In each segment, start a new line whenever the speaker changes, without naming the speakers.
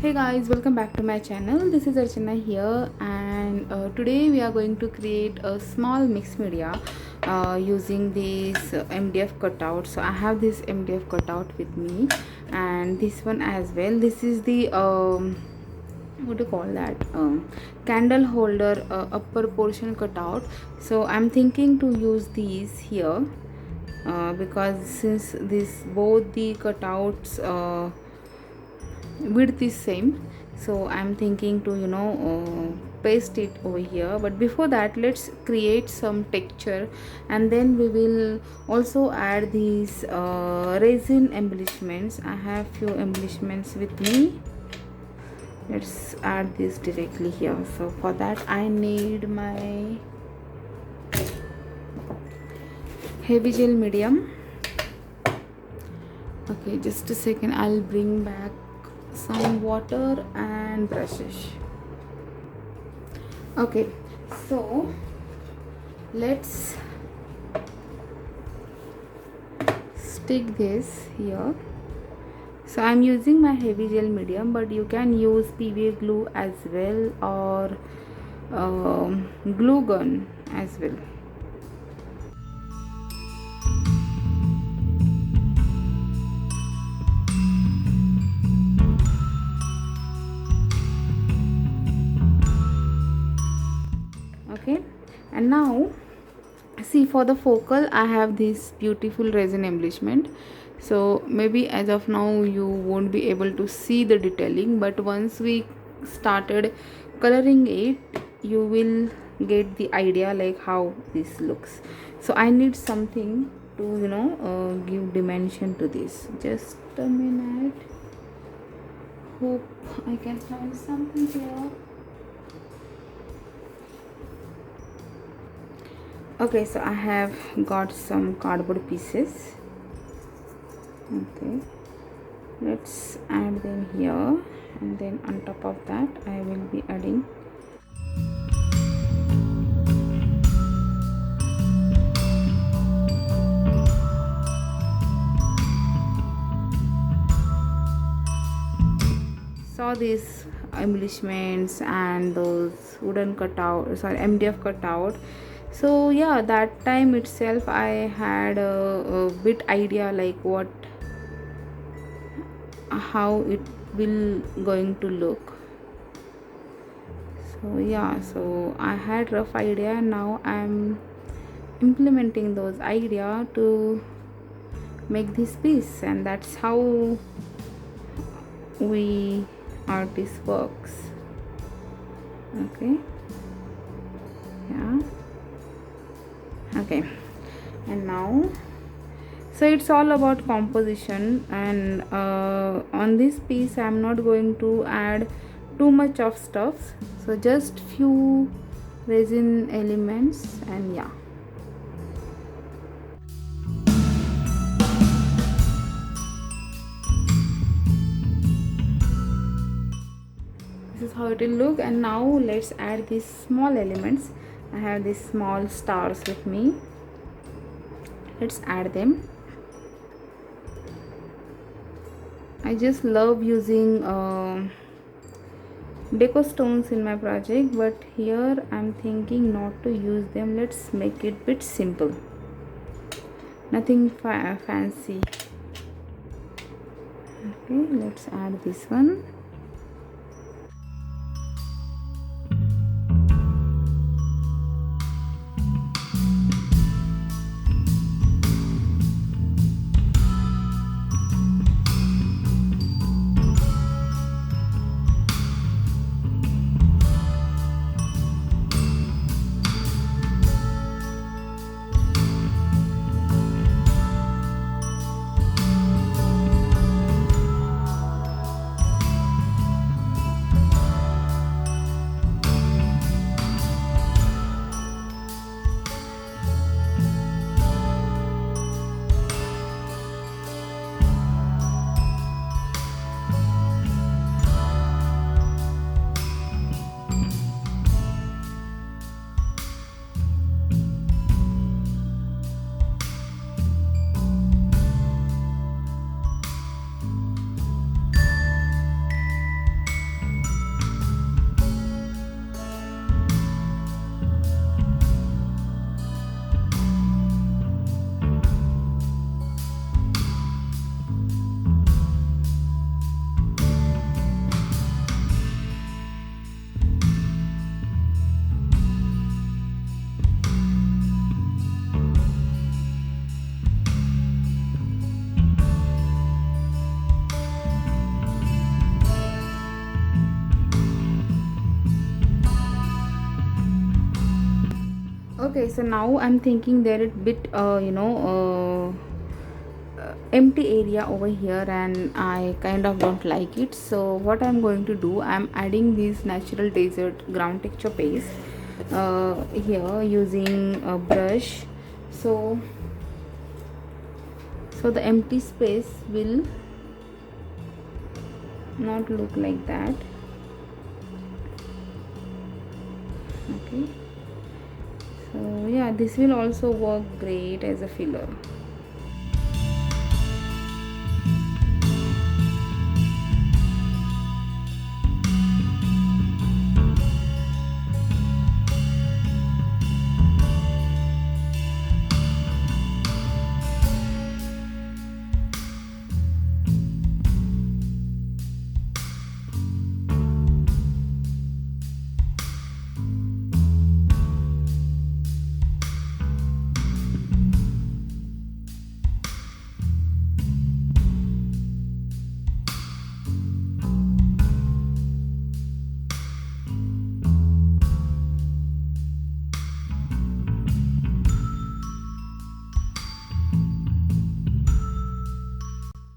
Hey guys, welcome back to my channel. This is Archana here, and today we are going to create a small mixed media using this MDF cutout. So I have this MDF cutout with me, and this one as well. This is the what do you call that, candle holder upper portion cutout. So I'm thinking to use these here because since this both the cutouts width is same, so I'm thinking to paste it over here. But before that, let's create some texture, and then we will also add these resin embellishments. I have few embellishments with me. Let's add this directly here. So for that I need my heavy gel medium. Okay, just a second, I'll bring back some water and brushes. Okay, so let's stick this here. So I'm using my heavy gel medium, but you can use PVA glue as well, or glue gun as well. Okay, and now see, for the focal I have this beautiful resin embellishment. So maybe as of now you won't be able to see the detailing, but once we started coloring it, you will get the idea like how this looks. So I need something to give dimension to this. Just a minute, hope I can find something here. Okay, so I have got some cardboard pieces. Okay, let's add them here, and then on top of that I will be adding saw these embellishments and those wooden cutout, sorry, MDF cutout. So yeah, that time itself I had a bit idea like how it will going to look. So yeah, so I had rough idea, and now I'm implementing those idea to make this piece, and that's how we artist works. Okay, yeah, okay. And now, so it's all about composition, and on this piece I'm not going to add too much of stuff, so just few resin elements, and yeah. This is how it will look. And now let's add these small elements. I have these small stars with me. Let's add them. I just love using deco stones in my project, but here I'm thinking not to use them. Let's make it bit simple, nothing fancy. Okay, let's add this one. Okay, so now I'm thinking there is bit empty area over here, and I kind of don't like it. So what I'm going to do, I'm adding this natural desert ground texture paste here using a brush. So the empty space will not look like that. Okay, so yeah, this will also work great as a filler.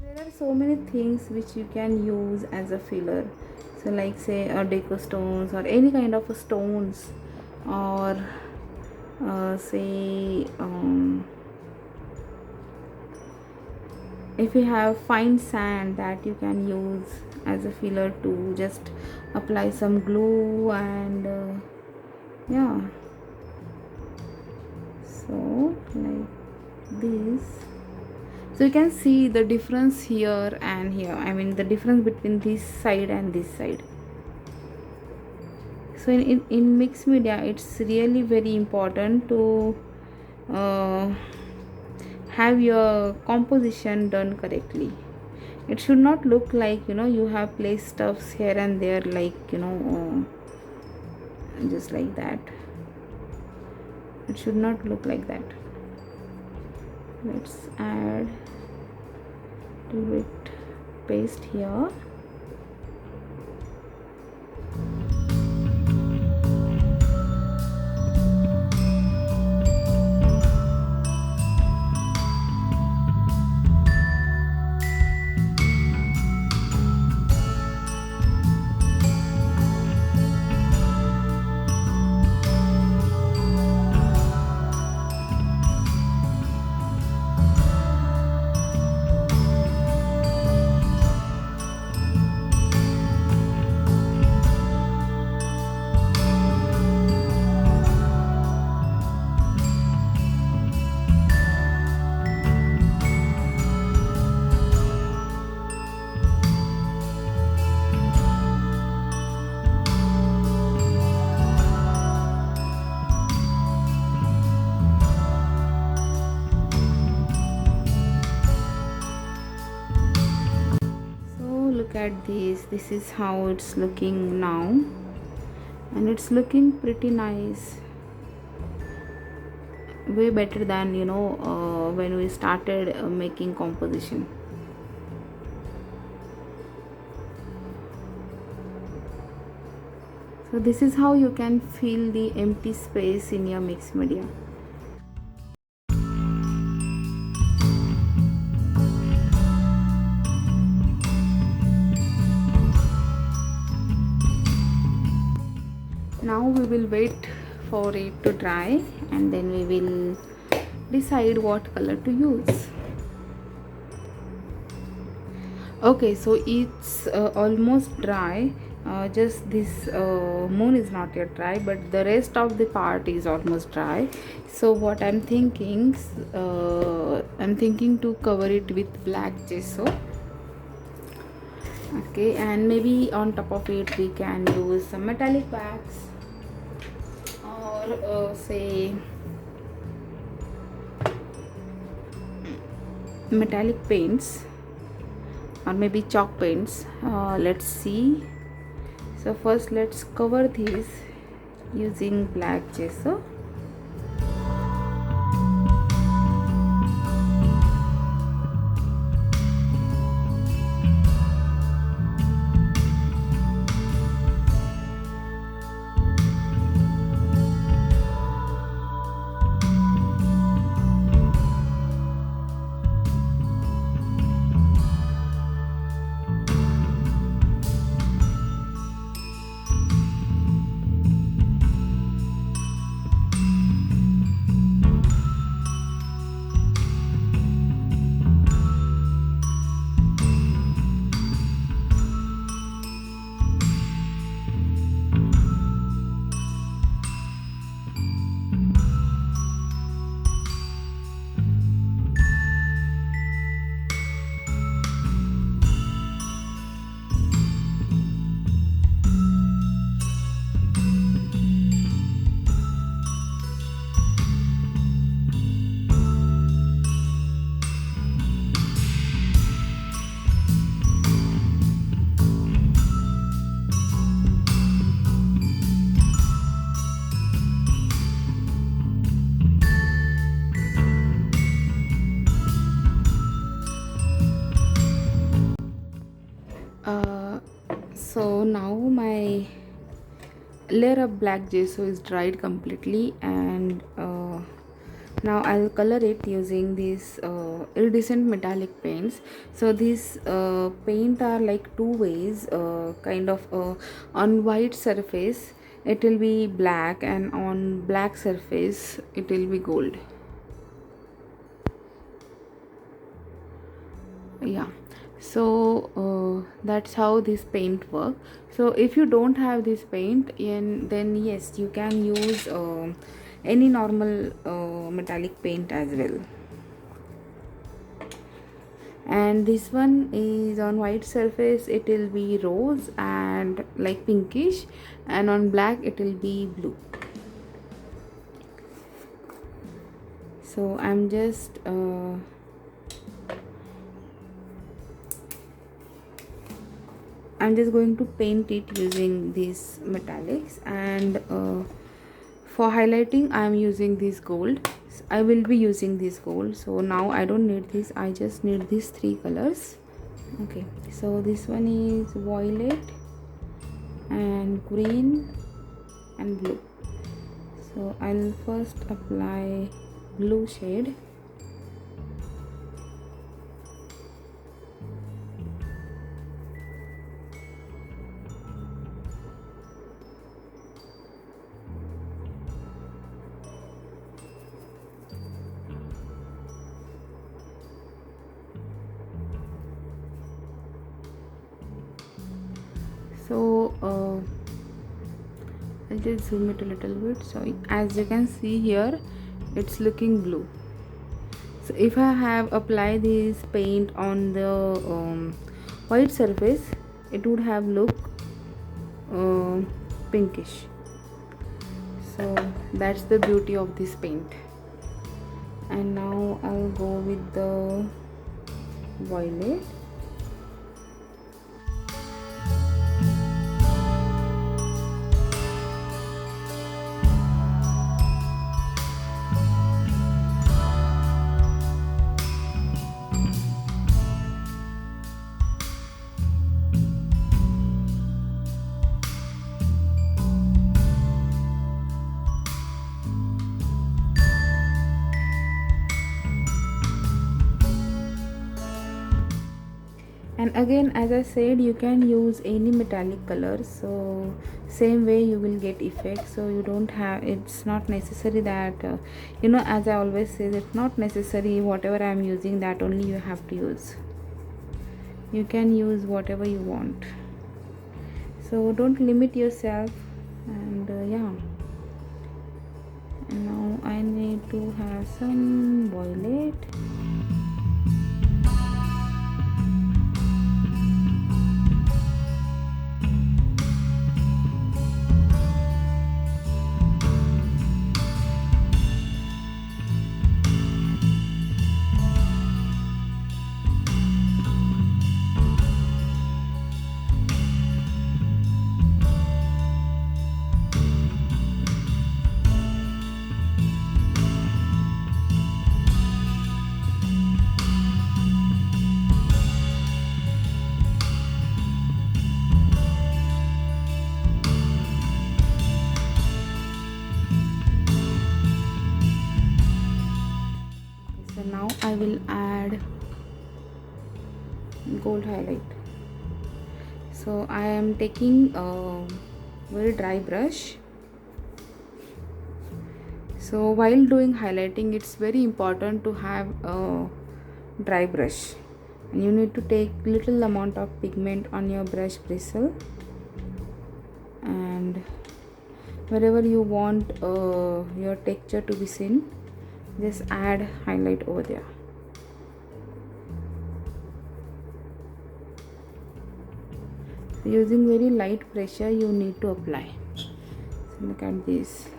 There are so many things which you can use as a filler. So like say deco stones or any kind of stones, or say if you have fine sand, that you can use as a filler to just apply some glue, and yeah, so like this. So you can see the difference here and here, I mean the difference between this side and this side. So in mixed media, it's really very important to have your composition done correctly. It should not look like you have placed stuffs here and there, like just like that. It should not look like that. Let's add a little bit paste here. Look at this is how it's looking now, and it's looking pretty nice, way better than when we started making composition. So this is how you can fill the empty space in your mixed media. Now we will wait for it to dry, and then we will decide what color to use. Okay, so it's almost dry. Just this moon is not yet dry, but the rest of the part is almost dry. So what I'm thinking to cover it with black gesso. Okay, and maybe on top of it we can use some metallic wax, or say metallic paints, or maybe chalk paints. Let's see. So first let's cover this using black gesso. layer of black gesso is dried completely, and now I'll color it using these iridescent metallic paints. So these paint are like two ways, kind of on white surface it will be black, and on black surface it will be gold. Yeah, so that's how this paint work. So if you don't have this paint, then yes, you can use any normal metallic paint as well. And this one is on white surface, it will be rose and like pinkish, and on black it will be blue. So I'm just going to paint it using these metallics, and for highlighting I am using this gold. I will be using this gold. So now I don't need this, I just need these three colors. Okay, so this one is violet and green and blue. So I'll first apply blue shade. So I'll just zoom it a little bit. So as you can see here, it's looking blue. So if I have applied this paint on the white surface, it would have look pinkish. So that's the beauty of this paint. And now I'll go with the violet. And again, as I said, you can use any metallic color, so same way you will get effect. So you don't have, it's not necessary that as I always say, it's not necessary whatever I am using that only you have to use. You can use whatever you want, so don't limit yourself. And yeah, and now I need to have some violet. So now I will add gold highlight. So I am taking a very dry brush. So while doing highlighting, it's very important to have a dry brush, and you need to take little amount of pigment on your brush bristle, and wherever you want your texture to be seen, just add highlight over there. So using very light pressure you need to apply. So look at this.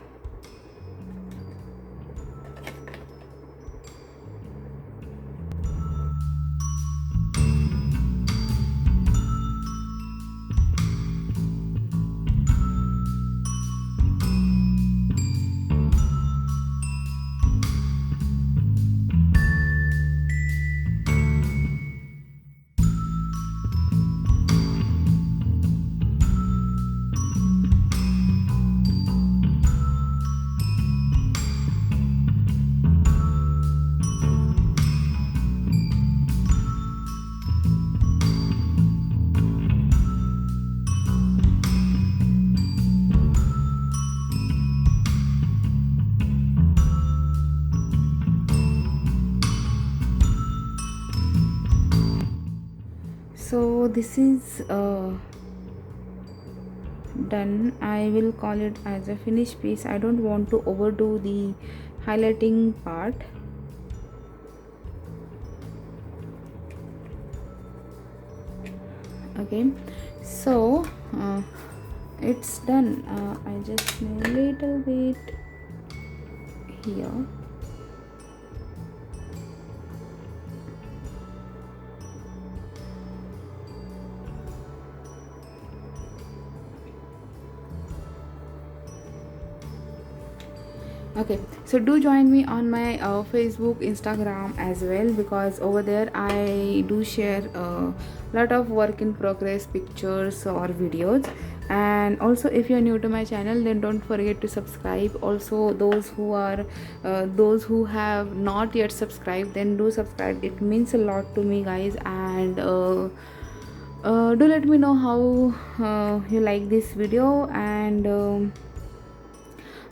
So this is done. I will call it as a finished piece. I don't want to overdo the highlighting part. Okay, so it's done. I just need a little bit here. Okay, so do join me on my Facebook, Instagram as well, because over there I do share a lot of work in progress pictures or videos. And also, if you're new to my channel, then don't forget to subscribe. Also, those who have not yet subscribed, then do subscribe. It means a lot to me, guys. And do let me know how you like this video. And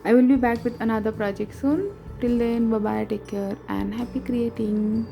I will be back with another project soon. Till then, bye bye, take care, and happy creating.